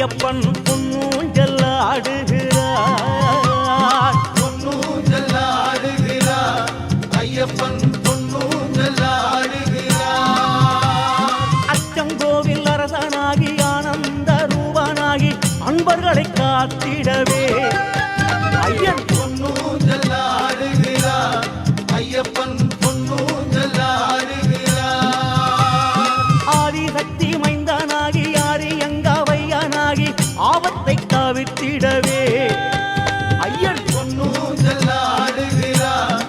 ஐயப்பன் பொன்னூஞ்சல் ஆடுகிறார், பொன்னூஞ்சல் ஆடுகிறார், ஐயப்பன் பொன்னூஞ்சல் ஆடுகிறார். அச்சங்கோவில் அரசனாகி ஆனந்த ரூபனாகி அன்பர்களை காத்திடவே ஐயன் பொன்னூஞ்சல் ஆடுகிறார், ஐயப்பன் பொன்னூஞ்சல் ஆடுகிறார். ஆதிசக்தி மைந்தனாகி ஆரியங்காவையனாகி ஆபத்தை தவிர்த்திடவே ஐயன் பொன்னூஞ்சல் ஆடுகிறார்,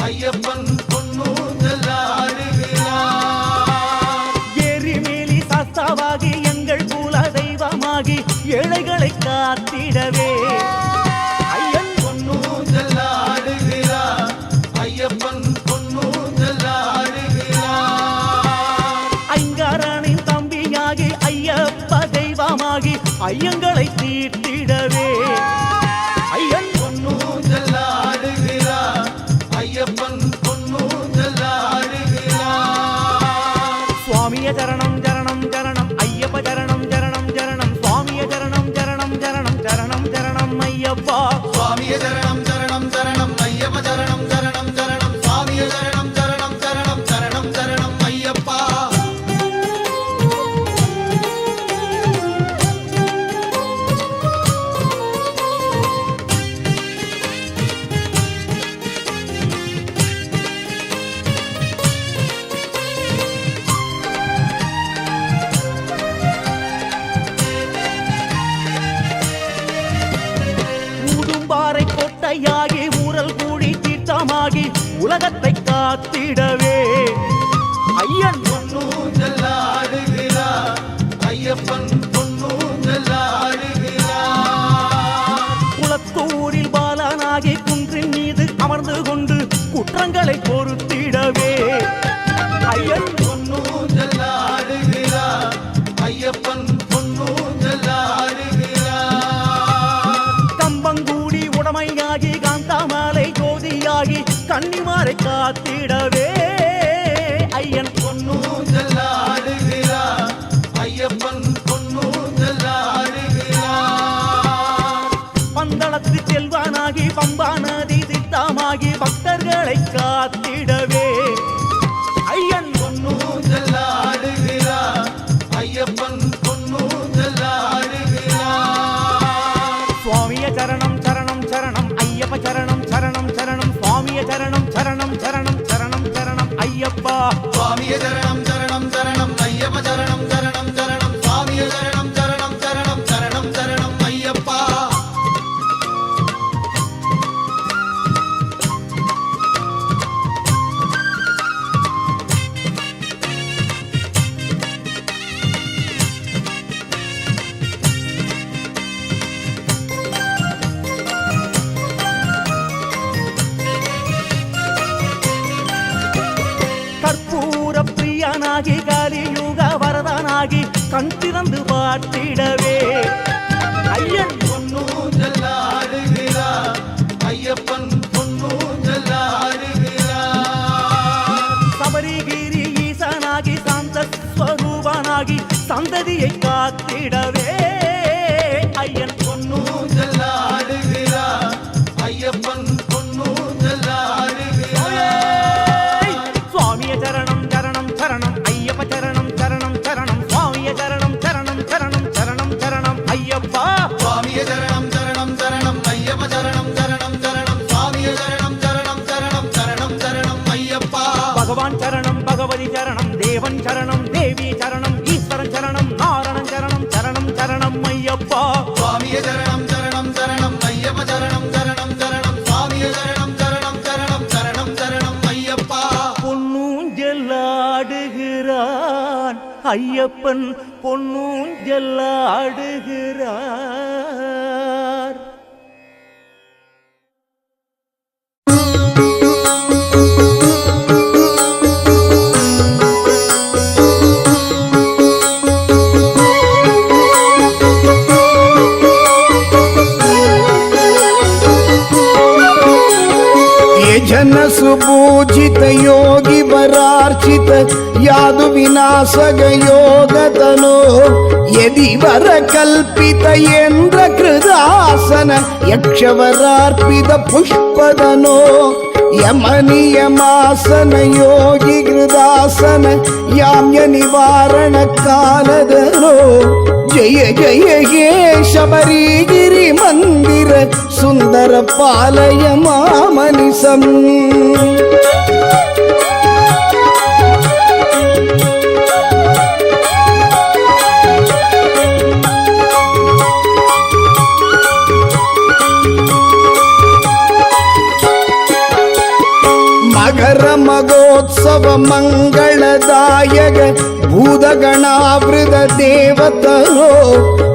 ஐயப்பன் பொன்னூஞ்சல் ஆடுகிறார். எரிமேலி சாஸ்தாவாகி எங்கள் குல தெய்வமாகி ஏழைகளை காத்திடவே ஐயன் பொன்னூஞ்சல் ஆடுகிறார், ஐயப்பன் பொன்னூஞ்சல் ஆடுகிறார். ஐங்காரனின் தம்பியாகி ஐயப்ப தெய்வமாகி ஐயங்களை தீர்த்திடவே ஐயன் பொன்னூஞ்சல் ஆடுகிறார், ஐயப்பன் பொன்னூஞ்சல் ஆடுகிறார். சுவாமிய சரணம் சரணம் சரணம் ஐயப்ப சரணம் சரணம் சரணம் சுவாமிய சரணம் சரணம் சரணம் சரணம் சரணம் ஐயப்பா சுவாமியே சரணம் சரணம் சரணம் ஐயப்ப சரணம் சரணம் சரணம் சுவாமியே சரணம் சரணம் சரணம் சரணம் சரணம் ஐயப்பா. ஊதும்பாறை கோட்டையாகி ஊரல் கூடி தீர்த்தமாகி உலகத்தை காத்திடவே ஐயன் பொன்னூஞ்சல் ஆடுகிறார், ஐயப்பன் பொன்னூஞ்சல் ஆடுகிறார். குளத்தூரில் பாலனாகி குன்றின் மீது அமர்ந்து கொண்டு குற்றங்களை பொறுத்திடவே ஐயன் பொன்னூஞ்சல் ஆடுகிறார், ஐயப்பன் பொன்னூஞ்சல் ஆடுகிறார். கம்பங்கூடி உடமையாகி காந்தாமலை ஜோதியாகி கன்னிமாரை காத்திடவே ஐயன் பொன்னூஞ்சல் ஆடுகிறார், ஐயப்பன் பொன்னூஞ்சல் ஆடுகிறார். பந்தளத்து செல்வானாகி பம்பா நதி சித்தமாகி பக்தர்களை காத்திடவே ஐயன் பொன்னூஞ்சல் ஆடுகிறார், ஐயப்பன் பொன்னூஞ்சல் ஆடுகிறார். சுவாமிய சரணம் சரணம் சரணம் ஐயப்ப சரணம் சரணம் சரணம் சுவாமிய சரணம் சரணம் சரணம் சரணம் சரணம் ஐயப்பா சுவாமியே சரணம் சரணம் சரணம் ஐயப்ப சரணம் சரணம் சரணம் சுவாமியே சரணம் சரணம் சரணம் சரணம் சரணம் ஐயப்பா. கற்பூர பிரியனாகி கலியுக வரதனாகி கண் திறந்து பார்த்திடவே ஐயன் பொன்னூஞ்சல் ஆடுகிறார், ஐயப்பன் பொன்னூஞ்சல் ஆடுகிறார். சபரிகிரி ஈசனாகி சாந்த ஸ்வரூபனாகி சந்ததியை காத்திடவே ஐயன் பொன்னூஞ்சல் ஆடுகிறார், ஐயப்பன் பொன்னூஞ்சல் ஆடுகிறார். சுவாமிய சரணம் சரணம் சரணம் ஐயப்ப சரணம் சரணம் சரணம் சுவாமிய சரணம் சரணம் சரணம் சரணம் சரணம் ஐயப்பா சுவாமியே சரணம் சரணம் சரணம் ஐயப்ப சரணம் சரணம் சரணம் சுவாமியே சரணம் சரணம் சரணம் சரணம் சரணம் ஐயப்பா. பகவான் சரணம் பகவதி சரணம் தேவன் சரணம் தேவி சரணம் ஈஸ்வரன் சரணம் நாரணன் சரணம் சரணம் சரணம் ஐயப்பா சுவாமியே சரணம் சரணம் சரணம் ஐயப்ப சரணம் சரணம் சரணம் சுவாமியே சரணம் சரணம் சரணம் சரணம் சரணம் ஐயப்பா. பொன்னூஞ்சல் ஆடுகிறான் ஐயப்பன் பொன்னூஞ்சல் ஆடுகிறார். ಜನ ಸುಪೂಜಿತ ಯೋಗಿ ವರಾರ್ಚಿತ ಯಾದು ವಿನಾಶಗ ಯೋಗತನೋ ಯದಿವರ ಕಲ್ಪಿತ ಯೇಂದ್ರ ಕೃದಾಸನ ಯಕ್ಷವರಾರ್ಪಿತ ಪುಷ್ಪದನೋ ಯಮನಿಯಮಾಸನ ಯೋಗಿ ಕೃದಾಸನ ಯಾಮ್ಯ ನಿವಾರಣ ಕಾಲದನೋ ಜಯ ಜಯ ಹೇ ಶಬರಿಗಿರಿ ಮಂದಿರ ಸುಂದರ ಪಾಲಯ ಮಾಮನಿಸಂ ಮಗರ ಮಗೋತ್ಸವ ಮಂಗಳದಾಯಕ ಭೂತಗಣಾವೃತ ದೇವತರೋ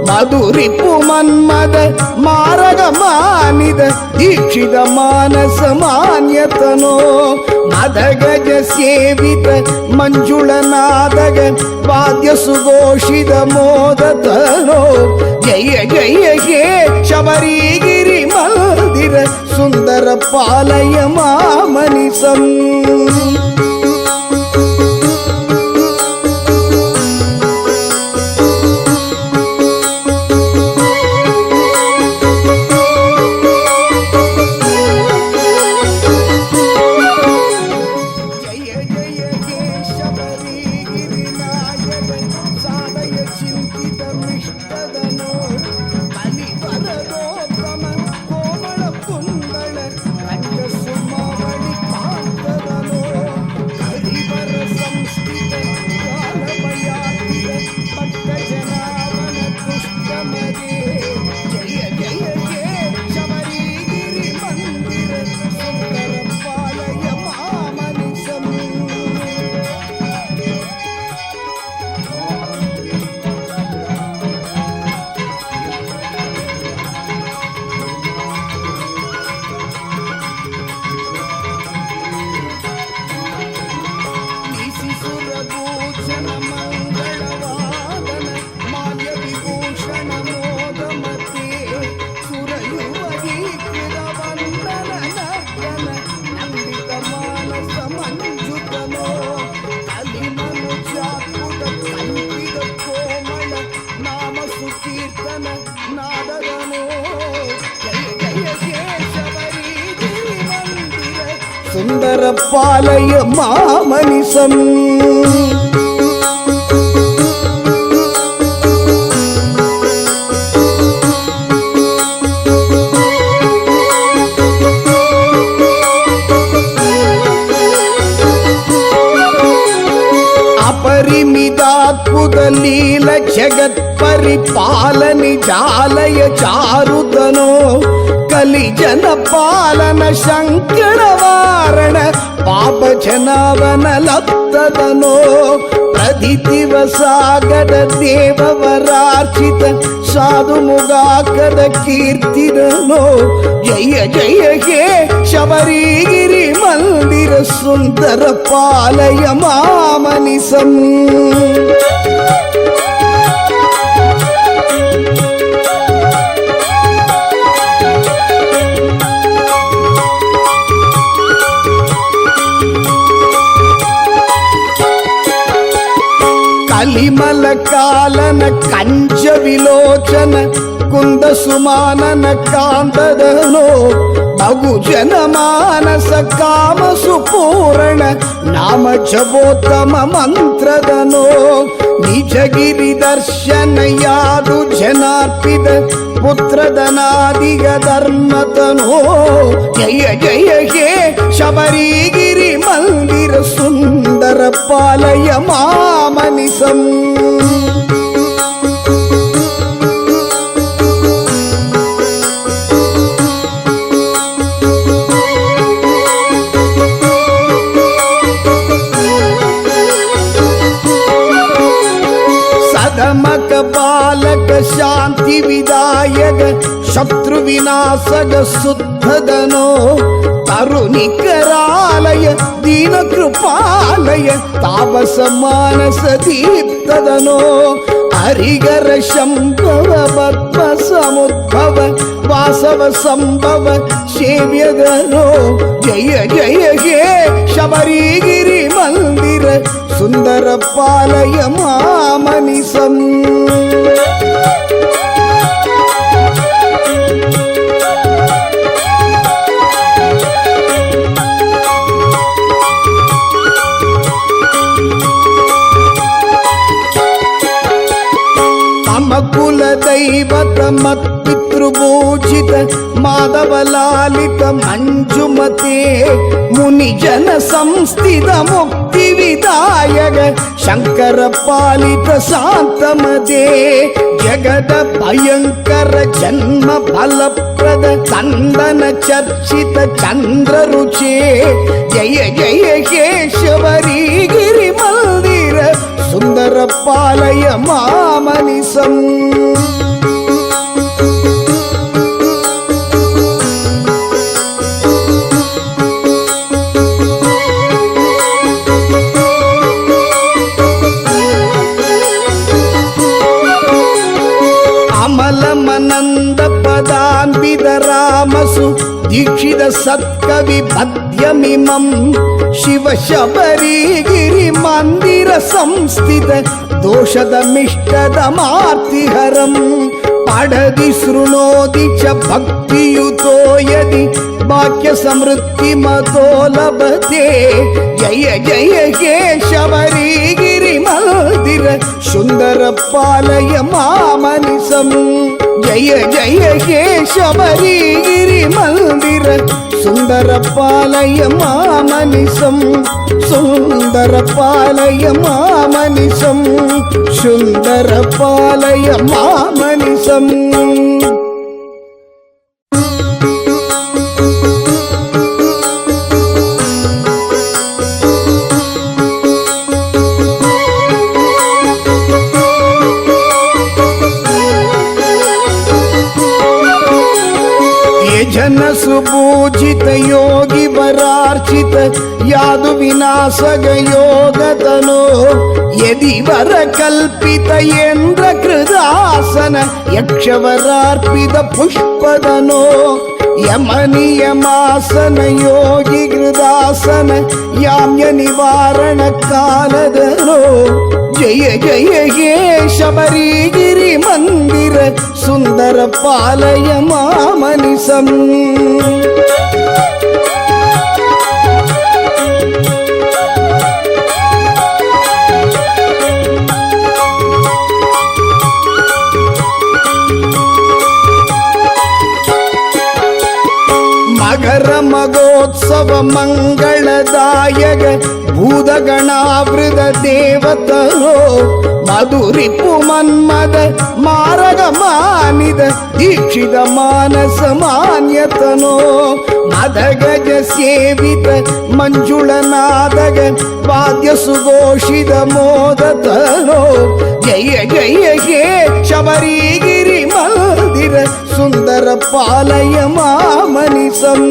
ಮಧುರಿಪು ಮನ್ಮದ ಮಾರಗ ಮಾನಿದ ದೀಕ್ಷಿತ ಮಾನಸ ಮಾನ್ಯತನೋ ಮದಗಜ ಸೇವಿತ ಮಂಜುಳನಾದಗ ವಾದ್ಯ ಸುಘೋಷಿತ ಮೋದತನೋ ಜಯ ಜಯ ಹೇ ಶಬರಿಗಿರಿ ಮಂದಿರ ಸುಂದರ ಪಾಲಯ ಮಾಮನಿಸಂ ಸುಂದರ ಪಾಲಯ ಮಾಮನಿಸಂ ಅಪರಿಮಿತಾತ್ಮುತ ಲೀಲ ಜಗತ್ ಪರಿಪಾಲನಿ ಜಾಲಯ ಚಾರುತನೋ ಕಲಿ ಜನ ಪಾಲನ ಶಂಕರವಾರಣ ಪಾಪ ಜನವನ ಲಪ್ತದನೋ ಪ್ರದಿತಿವ ಸಾಗರ ದೇವವರಾರ್ಚಿತ ಸಾಧು ಮುಗಾಕದ ಕೀರ್ತಿದನೋ ಜಯ ಜಯ ಹೇ ಶಬರಿಗಿರಿ ಮಂದಿರ ಸುಂದರ ಪಾಲಯ ಮಾಮನಿಸಂ ಕಲಿಮಲ ಕಾಲನ ಕಂಚ ವಿಲೋಚನ ಕುಂದ ಸುಮಾನನ ಕಾಂತದನೋ ಬಹುಜನ ಮಾನಸ ಕಾಮ ಸುಪೂರ್ಣ ನಾಮ ಜಪೋತ್ತಮ ಮಂತ್ರದನೋ ನಿಜಗಿರಿ ದರ್ಶನ ಯಾದು ಜನಾರ್ಪಿತ ಪುತ್ರದನಾದಿಗ ಧರ್ಮತನೋ ಜಯ ಜಯ ಹೇ ಶಬರಿಗಿರಿ ಮಂದಿರ ಸುಂದರ ಪಾಲಯ ಮಾಮನಿಸಂ ಸದಮಕ ಬಾಲಕ ಶಾಂತಿ ವಿದಾಯಕ ಶತ್ರು ವಿನಾಶಕ ಸುತ್ತದನೋ ಕರುಣಿಕರಾಲಯ ದೀನ ಕೃಪಾಲಯ ತಾಪಸ ಮಾನಸ ದೀಪ್ತದನೋ ಹರಿಗರ ಶಂಭವ ಪದ್ಮ ಸಮುದ್ಭವ ವಾಸವ ಸಂಭವ ಸೇವ್ಯದನೋ ಜಯ ಜಯ ಹೇ ಶಬರಿಗಿರಿ ಮಂದಿರ ಸುಂದರ ಪಾಲಯ ಮಾಮನಿಸಂ ಕುಲ ದೈವತ ಮತ್ಪಿತೃಭೂಜಿತ ಮಾಧವಲಾಲಿತ ಮಂಜುಮತೆ ಮುನಿಜನ ಸಂಸ್ಥಿತ ಮುಕ್ತಿ ವಿದಾಯಕ ಶಂಕರ ಪಾಲಿತ ಶಾಂತಮದೇ ಜಗದ ಭಯಂಕರ ಜನ್ಮ ಫಲಪ್ರದ ಚಂದನ ಚರ್ಚಿತ ಚಂದ್ರ ರುಚೇ ಜಯ ಜಯ ಕೇಶವರಿಗಿರಿ ಮಂದಿರ ಸುಂದರ ಪಾಲಯ ಮಾಮನಿಸಂ ಅಮಲಮನಂದ ಪದಾನ್ವಿದ ರಾಮಸು ದೀಕ್ಷಿತ ಸತ್ಕವಿ ಪದ್ಯಮಿಮಂ ಶಿವ ಶಬರಿಗಿರಿ ಮಂದಿರ ಸಂಸ್ಥಿತ ದೋಷದ ಮಿಷ್ಟದ ಮಾರ್ತಿಹರಂ ಪಡದಿ ಶೃಣೋದಿ ಚ ಭಕ್ತಿಯುತೋ ಯದಿ ವಾಕ್ಯ ಸಮೃದ್ಧಿ ಮತೋ ಲಭತೆ ಜಯ ಜಯ ಹೇ ಶಬರಿಗಿರಿ ಮಂದಿರ ಸುಂದರ ಪಾಲಯ ಮಾಮನಿಸಂ ಜಯ ಜಯ ಹೇ ಶಬರಿಗಿರಿ ಮಂದಿರ ಸುಂದರ ಪಾಲಯ ಮಾಮನಿಸಂ ಸುಂದರ ಪಾಲಯ ಮಾಮನಿಸಂ ಸುಂದರ ಪಾಲಯ ಮಾಮನಿಸಂ ಜನ ಸುಪೂಜಿತ ಯೋಗಿ ವರಾರ್ಚಿತ ಯಾದು ವಿನಾಶಗ ಯೋಗತನೋ ಯದಿವರ ಕಲ್ಪಿತ ಯೇಂದ್ರ ಕೃದಾಸನ ಯಕ್ಷವರಾರ್ಪಿತ ಪುಷ್ಪದನೋ ಯಮನಿಯಮಾಸನ ಯೋಗಿ ಕೃದಾಸನ ಯಾಮ್ಯ ನಿವಾರಣ ಕಾಲದನೋ ಜಯ ಜಯ ಹೇ ಶಬರಿಗಿರಿ ಮಂದಿರ ಸುಂದರ ಪಾಲಯ ಮಾಮನಿಸಂ ಮಗರ ಮಗೋತ್ಸವ ಮಂಗಳದಾಯಕ ಭೂತಗಣಾವೃತ ದೇವತರೋ ಮಧುರಿಪು ಮನ್ಮದ ಮಾರಗ ಮಾನಿದ ದೀಕ್ಷಿತ ಮಾನಸ ಮಾನ್ಯತನೋ ಮದಗಜ ಸೇವಿತ ಮಂಜುಳನಾದಗ ವಾದ್ಯ ಸುಘೋಷಿತ ಮೋದತನೋ ಜಯ ಜಯ ಹೇ ಶಬರಿಗಿರಿ ಮಂದಿರ ಸುಂದರ ಪಾಲಯ ಮಾಮನಿಸಂ